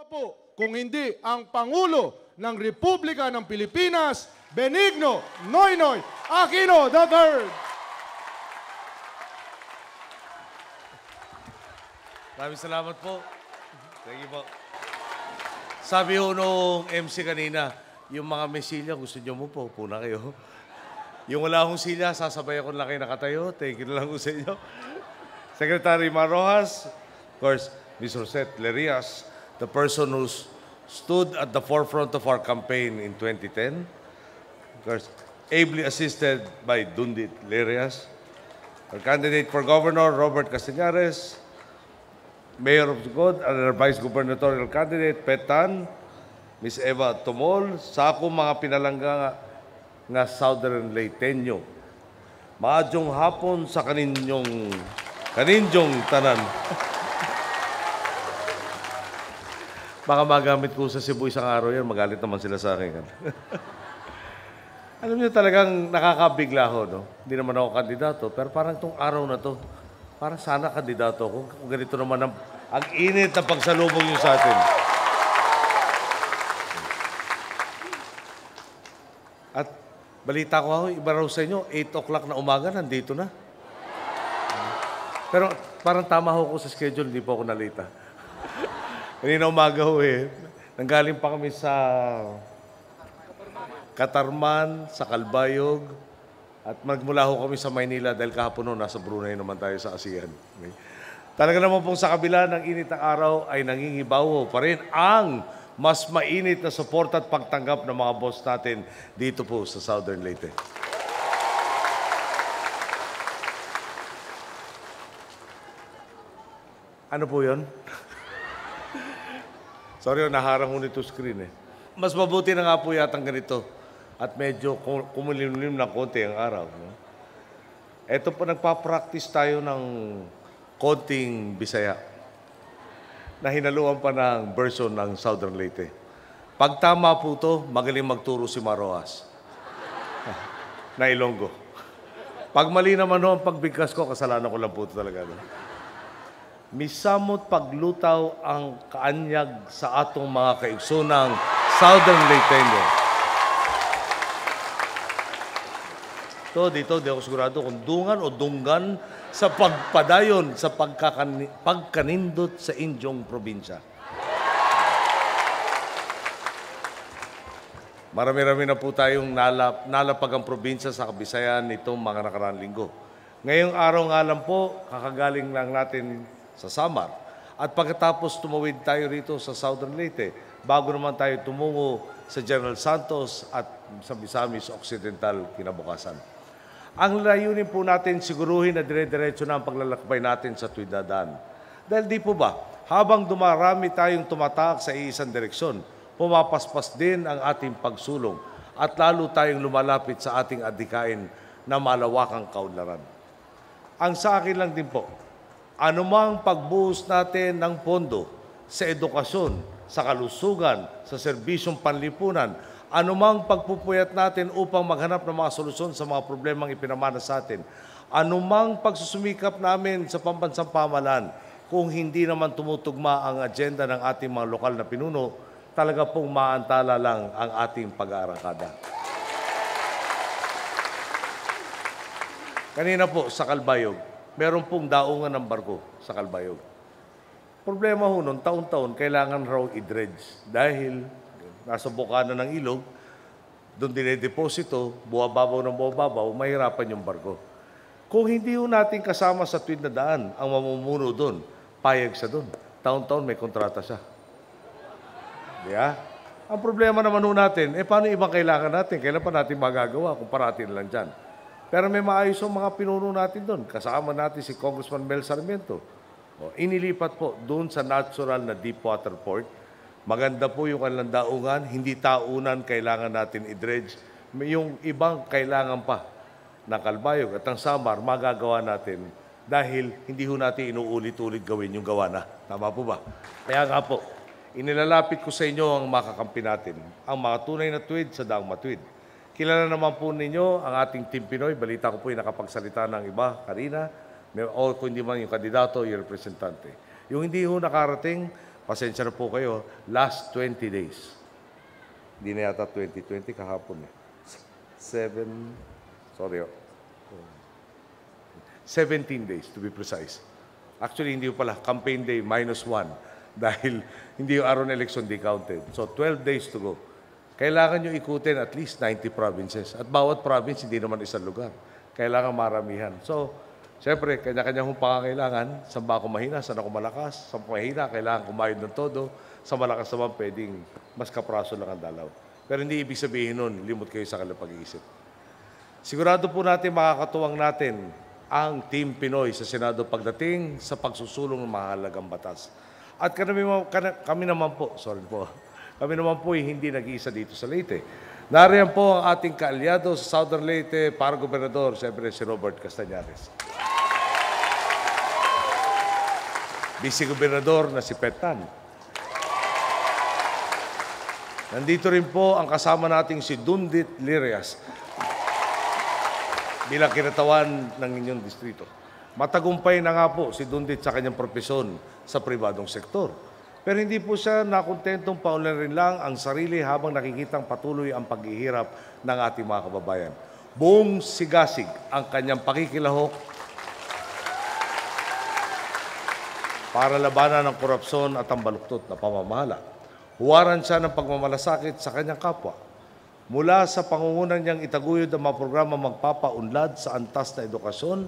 po kung hindi ang Pangulo ng Republika ng Pilipinas, Benigno Noynoy Aquino III. Maraming salamat po. Thank you po. Sabi ho nung MC kanina, yung mga may silya, gusto nyo mo po, puna kayo. Yung wala akong silya, sasabay ako lang kayo nakatayo. Thank you na lang po sa inyo. Secretary Mar Rojas, of course, Ms. Rosette Lerias, the person who stood at the forefront of our campaign in 2010. Of course, ably assisted by Dundit Lerias. Our candidate for governor, Robert Castellares. Mayor of God, and our vice gubernatorial candidate, Petan, Ms. Eva Tomol, sa akong mga pinalangga nga Southern Leyteño. Maadjong hapon sa kaninjong tanan. Baka magamit ko sa Cebu isang araw yan, magalit naman sila sa akin. Alam niyo talagang nakakabigla ho, no? Hindi naman ako kandidato, pero parang itong araw na to, parang sana kandidato ako. Kung ganito naman ang init na pagsalubong niyo sa atin. At balita ko ako, iba raw sa inyo, 8 o'clock na umaga, nandito na. Pero parang tama ho ko sa schedule, hindi po ako nalita. Kanina umaga ho eh. Nanggaling pa kami sa Katarman, sa Calbayog, at magmula ho kami sa Maynila dahil kahapon ho, nasa Brunei naman tayo sa ASEAN. Okay? Talaga naman pong sa kabila ng init ng araw ay nangingibaw ho pa rin ang mas mainit na support at pagtanggap ng mga boss natin dito po sa Southern Leyte. Ano po yun? Sorry, naharang ko nito screen eh. Mas mabuti na nga po yatang ganito at medyo kumulimlim ng konti ang araw. No? Ito po, nagpa-practice tayo ng konting Bisaya na hinaluan pa ng version ng Southern Leyte. Pag tama po to, magaling magturo si Mar Rojas na Ilonggo. Pag mali naman ho ang pagbigkas ko, kasalanan ko lang po ito talaga. No? Misamot paglutaw ang kaanyag sa atong mga kaigsunang Southern Leyteño. Dito, di ako sigurado kung dungan o dunggan sa pagpadayon sa pagkanindot sa inyong probinsya. Marami-rami na po tayong nalapag ang probinsya sa Kabisayan nitong mga nakaraang linggo. Ngayong araw nga lang po, kakagaling lang natin sa Samar. At pagkatapos tumawid tayo rito sa Southern Leyte, bago naman tayo tumungo sa General Santos at sa Misamis Occidental kinabukasan. Ang layunin po natin siguruhin na dire-diretso na ang paglalakbay natin sa tuwid na daan. Dahil di po ba, habang dumarami tayong tumataak sa iisang direksyon, pumapaspas din ang ating pagsulong at lalo tayong lumalapit sa ating adhikain na malawakang kaunlaran. Ang sa akin lang din po, anumang pagbuhos natin ng pondo sa edukasyon, sa kalusugan, sa serbisyong panlipunan, anumang pagpupuyat natin upang maghanap ng mga solusyon sa mga problemang ipinamana sa atin, anumang pagsusumikap namin sa pambansang pamahalaan, kung hindi naman tumutugma ang agenda ng ating mga lokal na pinuno, talaga pong maantala lang ang ating pag-aarakada. Kanina po sa Calbayog, meron pong daungan ng barko sa Calbayog. Problema ho nun, taon-taon, kailangan raw i-dredge dahil nasa bukana ng ilog, doon dinedeposito, buwababaw ng buwababaw, mahirapan yung barko. Kung hindi ho natin kasama sa tuwid na daan ang mamumuno doon, payag sa doon. Taon-taon may kontrata siya. Yeah? Ang problema naman ho natin, paano ibang kailangan natin? Kailan pa natin magagawa kung parating lang dyan? Pero may maayos ang mga pinuno natin doon. Kasama natin si Congressman Mel Sarmiento. Inilipat po doon sa natural na deepwater port. Maganda po yung kanilang daungan. Hindi taunan kailangan natin i-dredge. Yung ibang kailangan pa na Calbayog at ang Samar, magagawa natin dahil hindi ho natin inuulit-ulit gawin yung gawa na. Tama po ba? Kaya nga po, inilalapit ko sa inyo ang makakampi natin. Ang mga tunay na tuwid sa daang matuwid. Kilala naman po ninyo ang ating Team Pinoy. Balita ko po yung nakapagsalita ng iba kanina. O kung hindi man yung kandidato, yung representante. Yung hindi ho nakarating, pasensya na po kayo, last 20 days. Hindi na yata 2020 kahapon eh. 17 days to be precise. Actually, hindi pala. Campaign day, -1. Dahil hindi yung araw ng election di counted. So, 12 days to go. Kailangan nyo ikutin at least 90 provinces. At bawat province, hindi naman isang lugar. Kailangan maramihan. So, siyempre, kanya-kanya hong pangangailangan. Saan ba ako mahina? Saan ako malakas? Saan ako mahina? Kailangan kumayod ng todo. Sa malakas naman, pwedeng mas kapraso lang ang dalaw. Pero hindi ibig sabihin nun, limot kayo sa kanilang pag-iisip. Sigurado po natin, makakatuwang natin ang Team Pinoy sa Senado pagdating sa pagsusulong ng mahalagang batas. At kami naman po, kami naman po hindi nag-iisa dito sa Leyte. Nariyan po ang ating kaalyado sa Southern Leyte para gobernador, siyempre si Robert Castañares. Vice-gobernador na si Petan. Nandito rin po ang kasama nating si Dundit Lirias bilang kinatawan ng inyong distrito. Matagumpay na nga po si Dundit sa kanyang propesyon sa pribadong sektor. Pero hindi po siya nakontentong paunlarin lang ang sarili habang nakikitang patuloy ang paghihirap ng ating mga kababayan. Buong sigasig ang kanyang pakikilahok para labanan ang korupsyon at ang baluktot na pamamahala. Huwaran siya ng pagmamalasakit sa kanyang kapwa. Mula sa pangungunan niyang itaguyod ang mga programa magpapaunlad sa antas na edukasyon,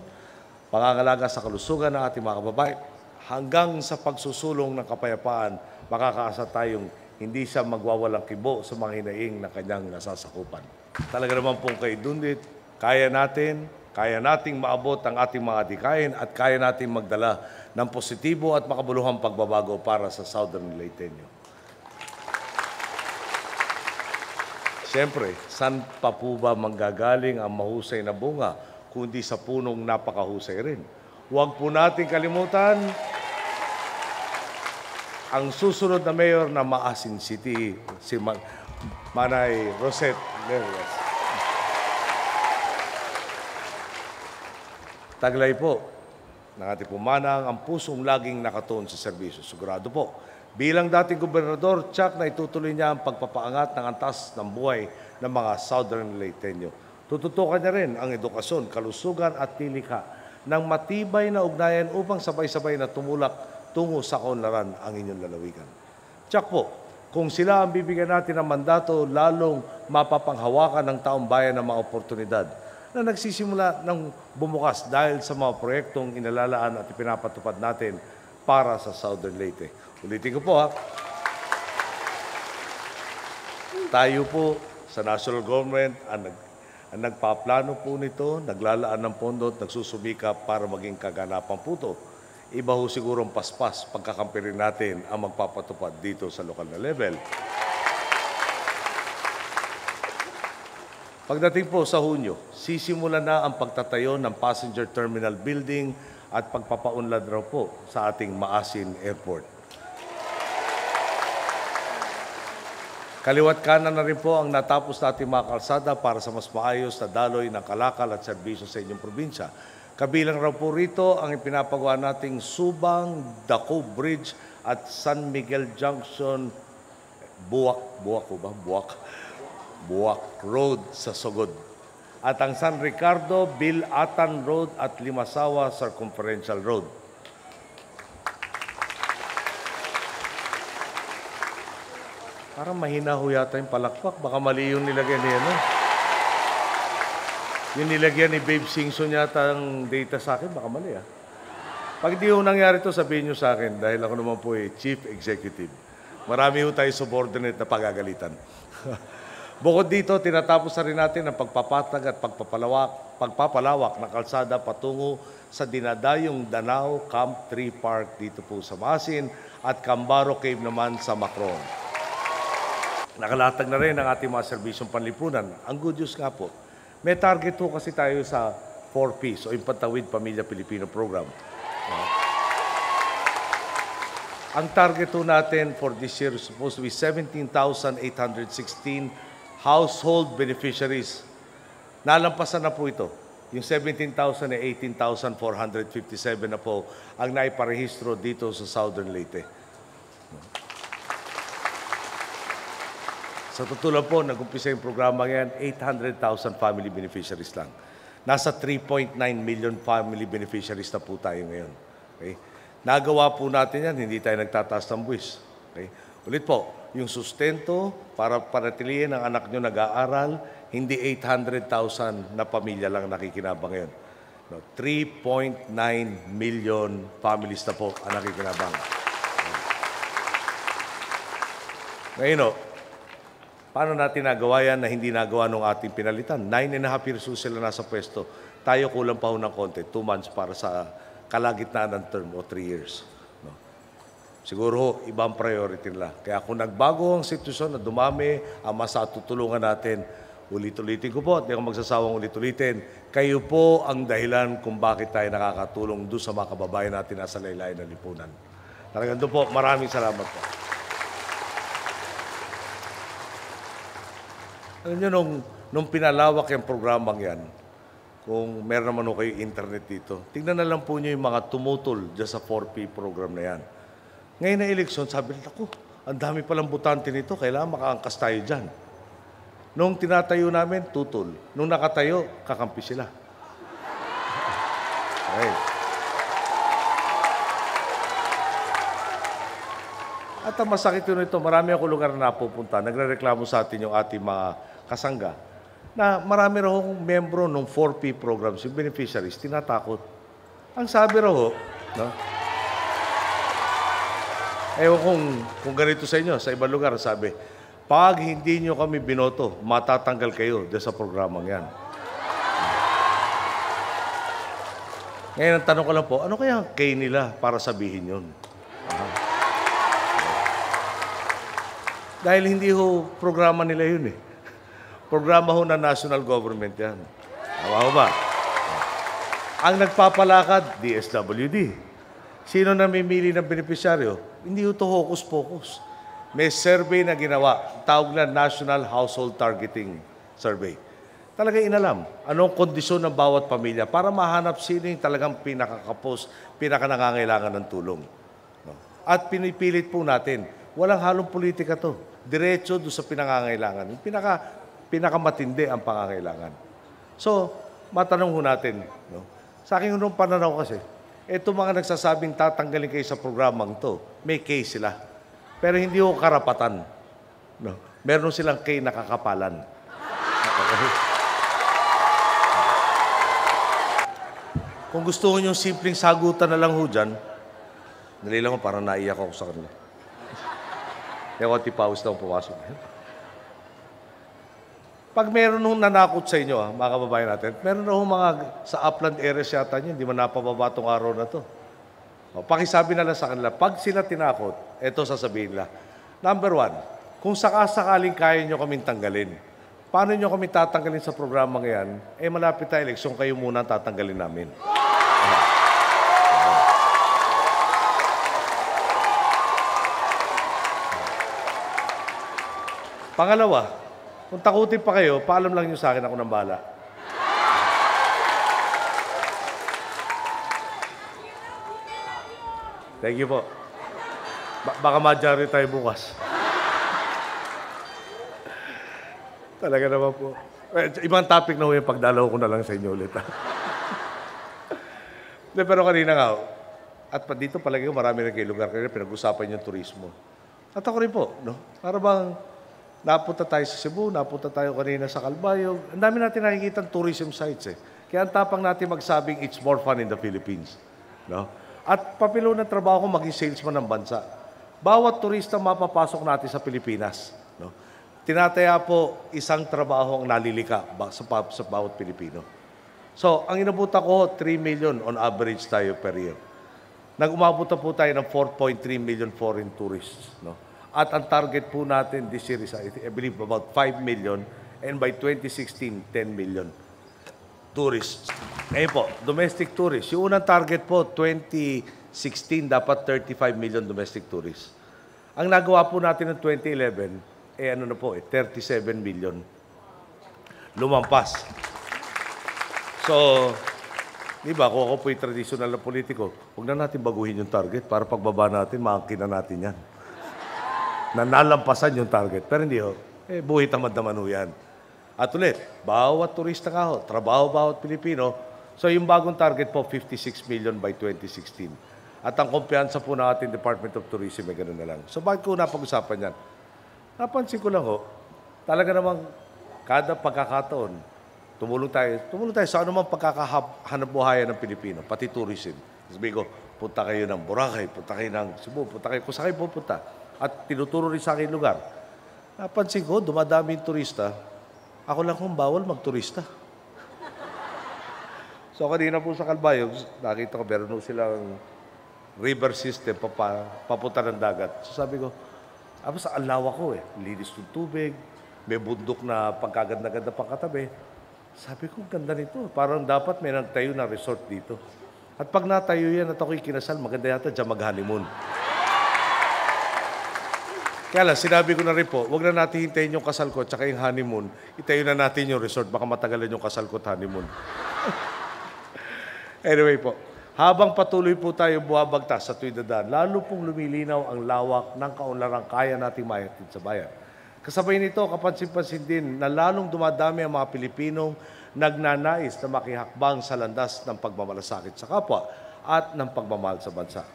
pangangalaga sa kalusugan ng ating mga kababayan, hanggang sa pagsusulong ng kapayapaan, makakaasa tayong hindi siya magwawalang kibo sa mga hinaing na kanyang nasasakupan. Talaga naman pong kay Dundit, kaya nating maabot ang ating mga adikain at kaya nating magdala ng positibo at makabuluhang pagbabago para sa Southern Leyteño. Siyempre, saan pa po ba manggagaling ang mahusay na bunga kundi sa punong napakahusay rin? Huwag po natin kalimutan ang susunod na mayor na Maasin City, si Manay Rosette Lerias. Taglay po ng ating pumanang ang pusong laging nakatuon sa serbisyo. Sigurado po, bilang dating gobernador, tiyak na itutuloy niya ang pagpapaangat ng antas ng buhay ng mga Southern Leyteño. Tututukan niya rin ang edukasyon, kalusugan at tilikha ng matibay na ugnayan upang sabay-sabay na tumulak tungo sa kaunlaran ang inyong lalawigan. Tiyak po, kung sila ang bibigyan natin ng mandato, lalong mapapanghawakan ng taong bayan ng mga oportunidad na nagsisimula ng bumukas dahil sa mga proyektong inalalaan at ipinapatupad natin para sa Southern Leyte. Ulitin ko po ha. Tayo po sa national government ang nagpaplano po nito, naglalaan ng pondo at nagsusumikap para maging kaganapan po ito. Iba ho sigurong paspas pagkakampirin natin ang magpapatupad dito sa lokal na level. Pagdating po sa Hunyo, sisimula na ang pagtatayo ng passenger terminal building at pagpapaunlad raw po sa ating Maasin Airport. Kaliwat kanan na rin po ang natapos nating mga kalsada para sa mas maayos na daloy ng kalakal at serbisyo sa inyong probinsya. Kabilang raw po rito ang ipinapagawa nating Subang, Daco Bridge at San Miguel Junction, Buwak Road sa Sogod. At ang San Ricardo, Bilatan Road at Limasawa Circumferential Road. Parang mahina ho yata yung palakpak. Baka mali yung nilagyan niya, no? Yung nilagyan ni Babe Singson yata ang data sa akin, baka mali, ah. Pag di ho nangyari to, sabihin nyo sa akin, dahil ako naman po Chief Executive. Marami ho tayo subordinate na pagagalitan. Bukod dito, tinatapos na rin natin ang pagpapatag at pagpapalawak ng kalsada patungo sa dinadayong Danao Camp 3 Park dito po sa Maasin at Cambaro Cave naman sa Macron. Nakalatag na rin ang ating mga serbisyong panlipunan. Ang good news nga po, may target po kasi tayo sa 4Ps o yung Pantawid Pamilya Pilipino Program. Ang target po natin for this year is supposed to be 17,816 household beneficiaries. Nalampasan na po ito. Yung 17,000 na 18,457 na po ang naiparehistro dito sa Southern Leyte. Sa totoo po, nag-umpisa yung programa yan, 800,000 family beneficiaries lang. Nasa 3.9 million family beneficiaries na po tayo ngayon. Okay? Nagawa po natin yan, hindi tayo nagtataas ng buwis. Okay? Ulit po, yung sustento para panatilihin ang anak nyo nag-aaral, hindi 800,000 na pamilya lang nakikinabang ngayon. No, 3.9 million families na po ang nakikinabang. Ngayon, paano natin nagawa yan na hindi nagawa nung ating pinalitan? 9.5 years sila nasa pwesto. Tayo kulang pa ho ng konti, 2 months para sa kalagitnaan ng term o 3 years. No? Siguro ho, ibang priority nila. Kaya kung nagbago ang sitwasyon na dumami ang masatutulungan natin, ulit-ulitin ko po at di ako magsasawang ulit-ulitin, kayo po ang dahilan kung bakit tayo nakakatulong doon sa mga kababayan natin nasa laylayan ng lipunan. Talagang doon po, maraming salamat po. Alam nyo, nung pinalawak yung programang yan, kung meron naman kayo internet dito, tingnan na lang po nyo yung mga tumutol dyan sa 4P program na yan. Ngayon na eleksyon, sabi nila, ako, ang dami palang butante nito, kailangan makaangkas tayo dyan. Nung tinatayo namin, tutol. Nung nakatayo, kakampi sila. Okay. At ang masakit yun ito, marami ako lugar na napupunta, nagre-reklamo sa atin yung ating mga kasangga, na marami raw membro ng 4P programs, yung beneficiaries, tinatakot. Ang sabi raw, no? Ewan kung ganito sa inyo, sa ibang lugar, sabi, pag hindi nyo kami binoto, matatanggal kayo dyan sa programang yan. Ngayon, ang tanong ko lang po, ano kaya ang kay nila para sabihin yun? Dahil hindi ho programa nila yun eh. Programa ho na national government yan. Tama ho ba? Ang nagpapalakad, DSWD. Sino namimili ng benepisyaryo? Hindi ho ito hocus-pocus. May survey na ginawa, tawag na National Household Targeting Survey. Talagang inalam anong kondisyon ng bawat pamilya para mahanap sino yung talagang pinakakapos, pinakanangangailangan ng tulong. No? At pinipilit po natin, walang halong politika to. Diretso doon sa pinangangailangan. Yung pinakamatindi ang pangangailangan. So, matanong ho natin, no? Sa aking unang pananaw kasi, eto mga nagsasabing tatanggalin kayo sa programang to, may case sila. Pero hindi ho karapatan. No? Meron silang kay nakakapalan. Kung gusto nyo yung simpleng sagutan na lang ho dyan, nalilang ko, parang naiyak ako sa kanila. Kaya konti pawis na akong pumasok. Pag meron nung nanakot sa inyo, mga kababayan natin, meron na mga sa upland areas yata nyo, hindi man napababa itong araw na to. Pakisabi na lang sa kanila, pag sila tinakot, eto sasabihin nila. Number 1, kung sakasakaling kaya nyo kaming tanggalin, paano nyo kami tatanggalin sa programa ngayon? Eh malapit na eleksyon, kayo muna tatanggalin namin. Pangalawa, kung takutin pa kayo, paalam lang nyo sa akin, ako nang bahala. Thank you po. Baka ma-jury tayo bukas. Talaga naman po. Ibang topic na ho yung pagdalaw ko na lang sa inyo ulit. Pero kanina nga, at dito palagi marami rin kayo lugar, kanina pinag-usapan yung turismo. At ako rin po, no? Para bang napunta tayo sa Cebu, napunta tayo kanina sa Calbayog. Ang dami natin nakikita tourism sites eh. Kaya ang tapang natin magsabing it's more fun in the Philippines. No? At papilo ng trabaho ko maging salesman ng bansa. Bawat turista mapapasok natin sa Pilipinas. No? Tinataya po isang trabaho ang nalilika sa bawat Pilipino. So, ang inabutan ko, 3 million on average tayo per year. Nag-umabot po tayo ng 4.3 million foreign tourists. No? At ang target po natin this year is, I believe, about 5 million. And by 2016, 10 million tourists. Ngayon po, domestic tourists. Yung unang target po, 2016, dapat 35 million domestic tourists. Ang nagawa po natin ng 2011, ano na po, 37 million. Lumampas. So, di ba, kung ako po yung traditional na politiko, huwag na natin baguhin yung target para pagbaba natin, maangkin na natin yan. na nalampasan yung target. Pero hindi ho. Buhay tamad naman ho yan. At ulit, bawat turista ka ho, trabaho bawat Pilipino. So yung bagong target po, 56 million by 2016. At ang kumpiyansa po ng ating Department of Tourism ay gano'n na lang. So bakit ko napag-usapan yan? Napansin ko lang ho, talaga namang kada pagkakataon, tumulong tayo sa anumang pagkakahanap buhayan ng Pilipino, pati tourism. Sabi ko, punta kayo ng Boracay, punta kayo ng Cebu, punta kayo kung saan kayo pupunta. At tinuturo rin sa akin lugar. Napansin ko, dumadami yung turista. Ako lang kung bawal magturista. So kanina po sa Calbayog, nakita ko meron silang river system papunta ng dagat. So sabi ko, sa alawa ko linis ng tubig, may bundok na pagkaganda-ganda pang katabi. Sabi ko, ganda nito. Parang dapat may nagtayo na resort dito. At pag natayo yan at ako'y kinasal, maganda yata dyan mag-honeymoon. Kaya lang, sinabi ko na rin po, huwag na natin hintayin yung kasal ko at saka yung honeymoon. Itayo na natin yung resort. Baka matagalan yung kasal ko at honeymoon. Anyway po, habang patuloy po tayo buhabagtas sa tuwid na daan, lalo pong lumilinaw ang lawak ng kaunlarang kaya nating mahatid sa bayan. Kasabay nito, kapansin-pansin din na lalong dumadami ang mga Pilipinong nagnanais na makihakbang sa landas ng pagmamalasakit sa kapwa at ng pagmamahal sa bansa.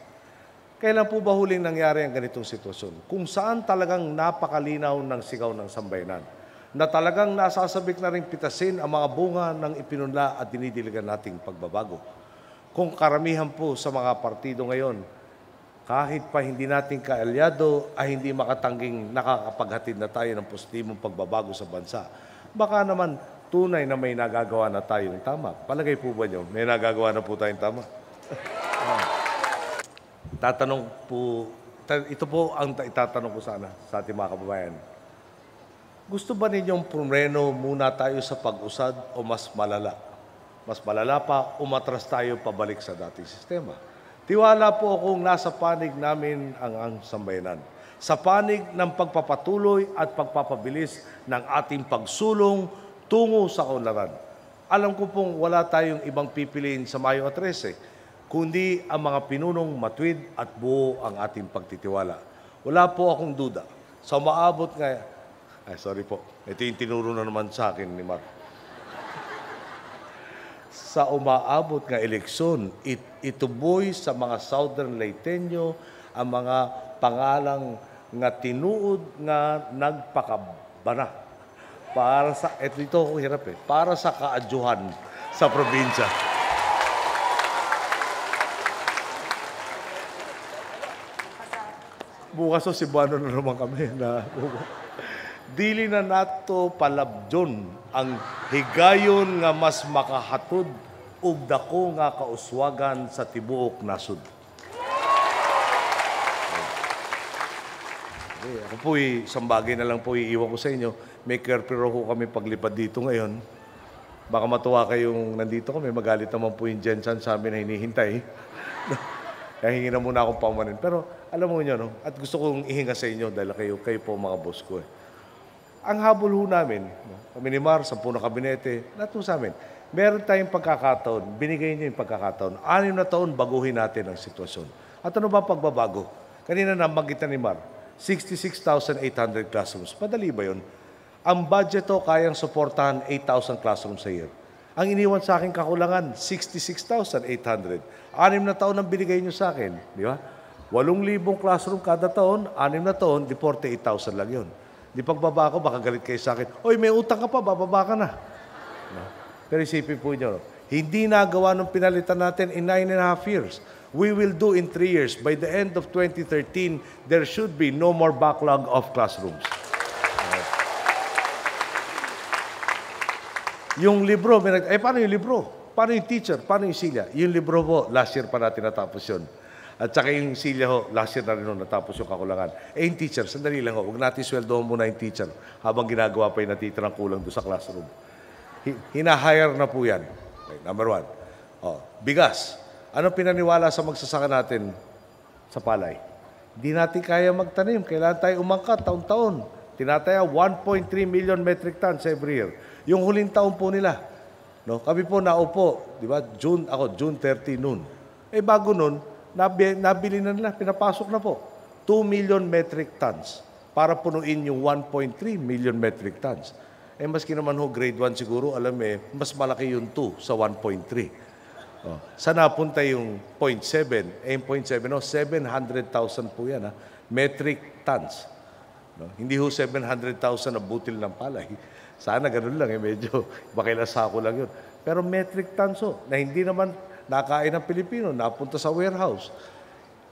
Kailan po ba huling nangyari ang ganitong sitwasyon? Kung saan talagang napakalinaw ng sigaw ng sambayanan, na talagang nasasabik na rin pitasin ang mga bunga ng ipinunla at dinidiligan nating pagbabago. Kung karamihan po sa mga partido ngayon, kahit pa hindi natin kaalyado ay hindi makatangging nakakapaghatid na tayo ng positibong pagbabago sa bansa. Baka naman tunay na may nagagawa na tayong tama. Palagay po ba niyo, may nagagawa na po tayong tama? Tatanong po, ito po ang itatanong ko sana sa ating mga kababayan. Gusto ba ninyong prumreno muna tayo sa pag-usad o mas malala? Mas malala pa, umatras tayo pabalik sa dating sistema. Tiwala po akong nasa panig namin ang sambayanan. Sa panig ng pagpapatuloy at pagpapabilis ng ating pagsulong tungo sa kaunlaran. Alam ko pong wala tayong ibang pipiliin sa Mayo 13, kundi ang mga pinunong matwid at buo ang ating pagtitiwala. Wala po akong duda. Sa umaabot nga, sorry po, ito yung tinuro na naman sa akin ni Mark. Sa umaabot nga eleksyon, ituboy sa mga Southern Leyteño ang mga pangalang nga tinuod nga nagpakabana para sa, ito ako hirap para sa kaadyuhan sa probinsya. Bukas o Cebuano na naman kami na dili na nato palabjon ang higayon nga mas makahatod ug dako nga kauswagan sa tibuok nasud. Ako po isang bagay na lang po iiwan ko sa inyo. May kerpero ko kami paglipad dito ngayon. Baka matuwa kayong nandito kami. Magalit naman po yung Jensen sa amin na hinihintay. Kaya hingi na muna akong paumanin. Pero alam mo nyo, no? At gusto kong ihinga sa inyo dahil kayo po mga boss ko. Ang habol ho namin, kami ni Mar, 10 na kabinete, lahat sa amin. Meron tayong pagkakataon, binigay niyo yung pagkakataon. 6 na taon, baguhin natin ang sitwasyon. At ano ba pagbabago? Kanina nabanggit ni Mar, 66,800 classrooms. Madali ba yun? Ang budget to kayang suportahan 8,000 classrooms a year. Ang iniwan sa akin kakulangan, 66,800. 6 na taon ang binigay niyo sa akin. Di ba? 8,000 classroom kada taon, 6 na taon, di 48,000 lang yun. Di pagbaba ko, baka galit kayo sa akin, oy, may utang ka pa, bababa ka na. No? Pero isipin po nyo, hindi nagawa nung pinalitan natin in 9.5 years. We will do in 3 years. By the end of 2013, there should be no more backlog of classrooms. Yung libro, paano yung libro? Paano yung teacher? Paano yung silya? Yung libro po, last year pa natin natapos yun. At saka yung silya ho, last year na rin natapos yung kakulangan. Yung teacher, sandali lang ho, huwag natin sweldohan muna yung teacher habang ginagawa pa yung natitirang kulang doon sa classroom. Hinahire na po yan. Okay, number 1. Bigas. Anong pinaniwala sa magsasaka natin sa palay? Hindi natin kaya magtanim. Kailangan tayo umangkat taon-taon. Tinataya 1.3 million metric tons every year. Yung huling taon po nila. No? Kami po naupo, di ba? June 30 noon. Bago noon, nabili na nila, pinapasok na po. 2 million metric tons. para punuin yung 1.3 million metric tons. Eh, maski naman ho, grade 1 siguro, alam mas malaki yung 2 sa 1.3. Oh. Saan napunta yung 0.7? Eh, yung 0.7, 700,000 po yan, metric tons. No? Hindi ho 700,000 na butil ng palay. Sana ganun lang, medyo bakilasa ko lang yun. Pero metric tons na hindi naman nakain ng Pilipino, napunta sa warehouse.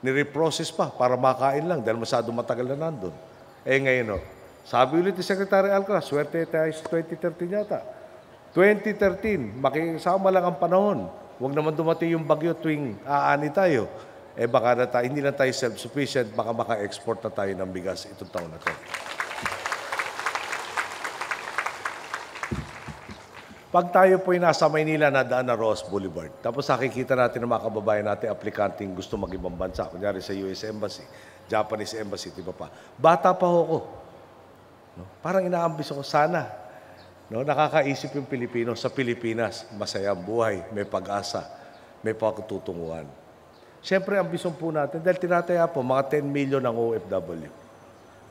Nireprocess pa para makain lang dahil masyado matagal na nandun. Eh ngayon, sabi ulit ni Secretary Alcala, swerte tayo sa 2013 yata. 2013, makikisama lang ang panahon. Huwag naman dumating yung bagyo tuwing aani tayo. Eh baka na tayo, hindi na tayo self-sufficient, baka maka-export na tayo ng bigas itong taon na to. Pag tayo po'y nasa Maynila, nadaan na Ross Boulevard. Tapos nakikita natin ng mga kababayan natin, aplikanting gusto mag-ibang bansa. Kunyari sa US Embassy, Japanese Embassy, di ba pa? Bata pa ako. No? Parang inaambis ako, sana. No? Nakakaisip yung Pilipino, sa Pilipinas, masaya ang buhay, may pag-asa, may pagtutunguhan. Siyempre, ambisyon po natin, dahil tinataya po, mga 10 million ang OFW.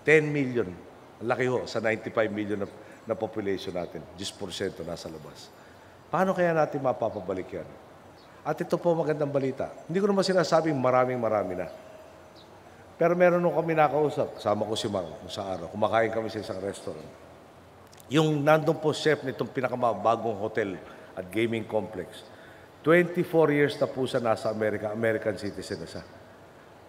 10 million. Ang laki ho, sa 95 million na population natin, 10% nasa labas. Paano kaya natin mapapabalik yan? At ito po magandang balita. Hindi ko naman sinasabing marami na. Pero meron nung kami nakausap, kasama ko si Mang sa araw, kumakain kami sa isang restaurant. Yung nandun po chef nitong pinakamabagong hotel at gaming complex, 24 years na po siya nasa Amerika, American citizen na siya.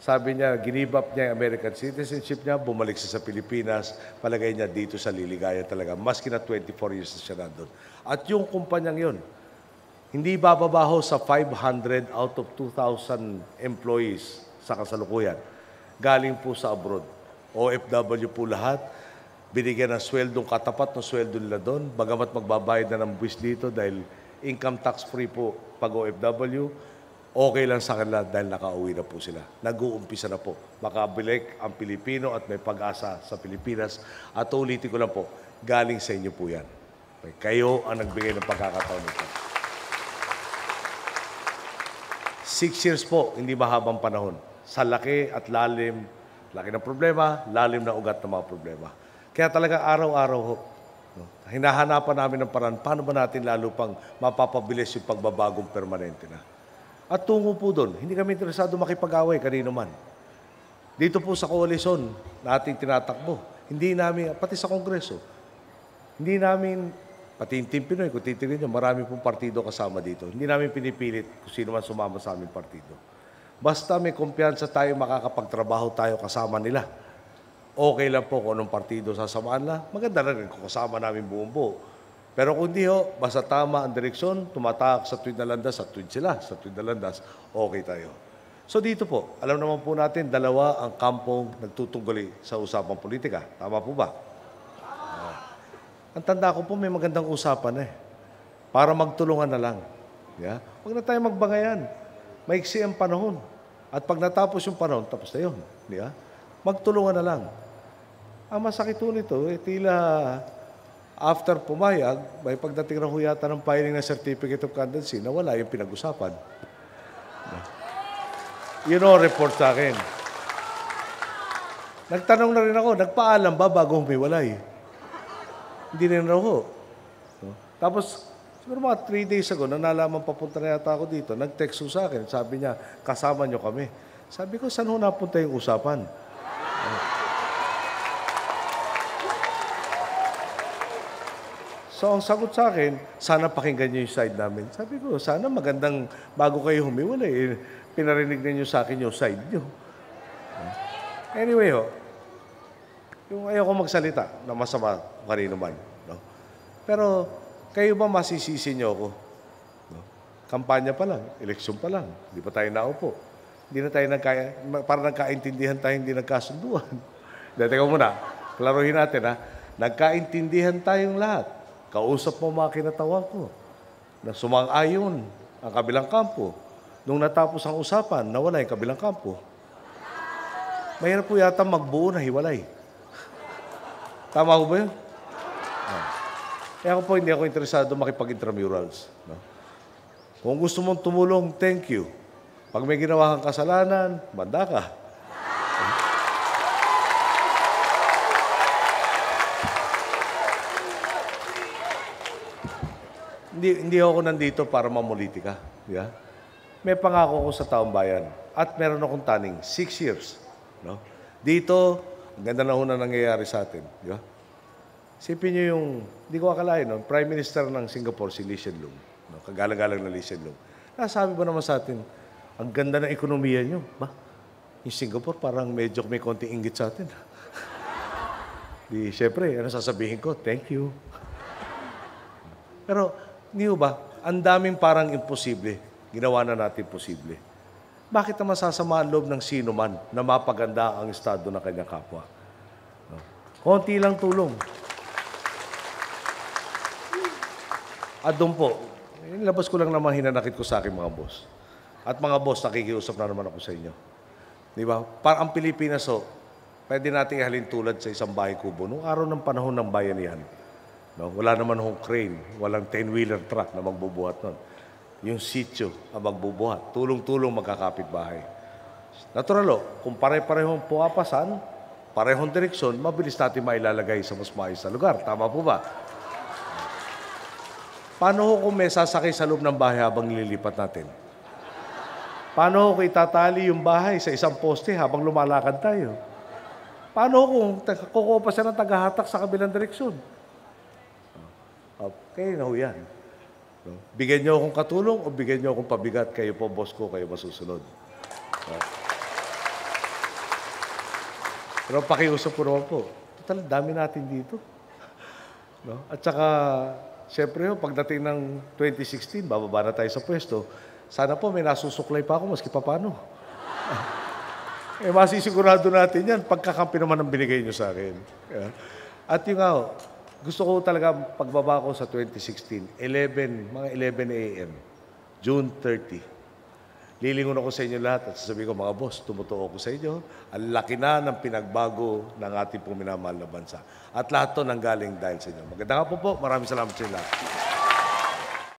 Sabi niya, ginibap niya yung American citizenship niya, bumalik siya sa Pilipinas, palagay niya dito sa Liligaya talaga. Maski na 24 years na siya nandun. At yung kumpanyang yun, hindi bababaho sa 500 out of 2,000 employees sa kasalukuyan. Galing po sa abroad. OFW po lahat. Binigyan ng sweldong katapat ng sweldo nila doon. Bagamat magbabayad na ng buwis dito dahil income tax free po pag OFW. Okay lang sa kanila dahil nakauwi na po sila. Nag-uumpisa na po. Makabalik ang Pilipino at may pag-asa sa Pilipinas. At ulitin ko lang po, galing sa inyo po yan. Kayo ang nagbigay ng pagkakataon nito. 6 years po, hindi mahabang panahon. Sa laki at lalim, laki ng problema, lalim na ugat ng mga problema. Kaya talaga araw-araw ho, hinahanapan namin ng paraan, paano ba natin lalo pang mapapabilis yung pagbabagong permanente na. At tungo po doon, hindi kami interesado makipag-away kanino man. Dito po sa koalisyon na ating tinatakbo, hindi namin, pati sa Kongreso, hindi namin, pati yung Team Pinoy, kung titignan nyo, marami pong partido kasama dito. Hindi namin pinipilit kung sino man sumama sa aming partido. Basta may kumpiyansa tayo, makakapagtrabaho tayo kasama nila. Okay lang po kung anong partido sasamaan na. Maganda na rin kung kasama namin buong buo. Pero kung di ho, basta tama ang direksyon, tumatak sa tuwid na landas, sa tuwid sila, sa tuwid na landas, okay tayo. So dito po, alam naman po natin, dalawa ang kampong nagtutunggali sa usapang politika. Tama po ba? Ang tanda ko po, may magandang usapan para magtulungan na lang. Yeah? Huwag na tayo magbangayan. Maiksi ang panahon. At pag natapos yung panahon, tapos na yun. Yeah? Magtulungan na lang. Ang masakit po nito, tila after pumayag, may pagdating na yata ng filing ng Certificate of Candidacy na wala yung pinag-usapan. Yun ang report sa akin. Nagtanong na rin ako, nagpaalam ba bago humiwalay? Hindi rin raw ho. Tapos, siguro mga 3 days ago, nang nalaman papunta na yata ako dito, nag-text sa akin, sabi niya, kasama niyo kami. Sabi ko, saan ho napunta yung usapan? So, ang sagot sa akin, sana pakinggan niyo yung side namin. Sabi ko, sana magandang, bago kayo humiwalay, pinarinig niyo sa akin yung side niyo. Anyway, yung ayoko magsalita na masama kanino man. No? Pero, kayo ba masisisi niyo ako? No? Kampanya pa lang, eleksyon pa lang, hindi pa tayo naupo. Hindi na tayo parang nagkaintindihan tayo, hindi nagkasunduan. Teka muna, klaruhin natin nagkaintindihan tayong lahat. Kausap mo mga kinatawan ko na sumang-ayon ang kabilang kampo. Nung natapos ang usapan, nawala yung kabilang kampo. Mahirap po yata magbuo na hiwalay. Tama ko ba yun? Kaya ako po, hindi ako interesado makipag-intramurals. No? Kung gusto mong tumulong, thank you. Pag may ginawa kang kasalanan, banda ka. hindi ako nandito para mamulitika. Yeah? May pangako ko sa taong bayan. At meron akong taning, 6 years. No? Dito, ang ganda na una nangyayari sa atin. Di ba? Sipin nyo yung, hindi ko akalain, no? Prime Minister ng Singapore, si Lee Hsien Loong. No? Kagalang-galang na Lee Hsien Loong. Nasabi ba naman sa atin, ang ganda ng ekonomiya nyo. Ba? Yung Singapore parang medyo may konting inggit sa atin. Di, syempre, ano sasabihin ko? Thank you. Pero, hindi ba? Ang daming parang imposible. Ginawa na natin posible. Bakit naman sasama ang loob ng sino man na mapaganda ang estado ng kanyang kapwa? No? Konti lang tulong. At doon po, nilabas ko lang naman hinanakit ko sa aking mga boss. At mga boss, nakikiusap na naman ako sa inyo. Di ba? Para ang Pilipinas, pwede natin ihalin tulad sa isang bahay kubo. Noong araw ng panahon ng bayanihan, no? Wala naman hong crane, walang 10-wheeler truck na magbubuhat nun. Yung sityo ang magbubuhat. Tulong-tulong magkakapit bahay. Natural kung pare-parehong puwapasan, parehong direksyon, mabilis natin mailalagay sa mas maayos na lugar. Tama po ba? Paano kung may sasakay sa loob ng bahay habang nililipat natin? Paano kung itatali yung bahay sa isang poste habang lumalakad tayo? Paano kung kukuha pa siya ng tagahatak sa kabilang direksyon? Okay, na ho yan. Bigyan niyo akong katulong o bigyan niyo akong pabigat, kayo po, boss ko, kayo masusunod. Pero pakiusap ko naman po, total, dami natin dito. No? At saka, siyempre, pagdating ng 2016, bababa na tayo sa pwesto, sana po may nasusuklay pa ako, maski pa paano. Masisigurado natin yan, pagkakampi naman ang binigay niyo sa akin. At yung nga, gusto ko talaga pagbaba ko sa 2016, mga 11 a.m., June 30. Lilingon ako sa inyo lahat at sasabihin ko, mga boss, tumutuo ako sa inyo. Ang laki na ng pinagbago ng ating pong minamahal na bansa. At lahat to nanggaling dahil sa inyo. Magandang hapon po. Maraming salamat sa inyo lahat.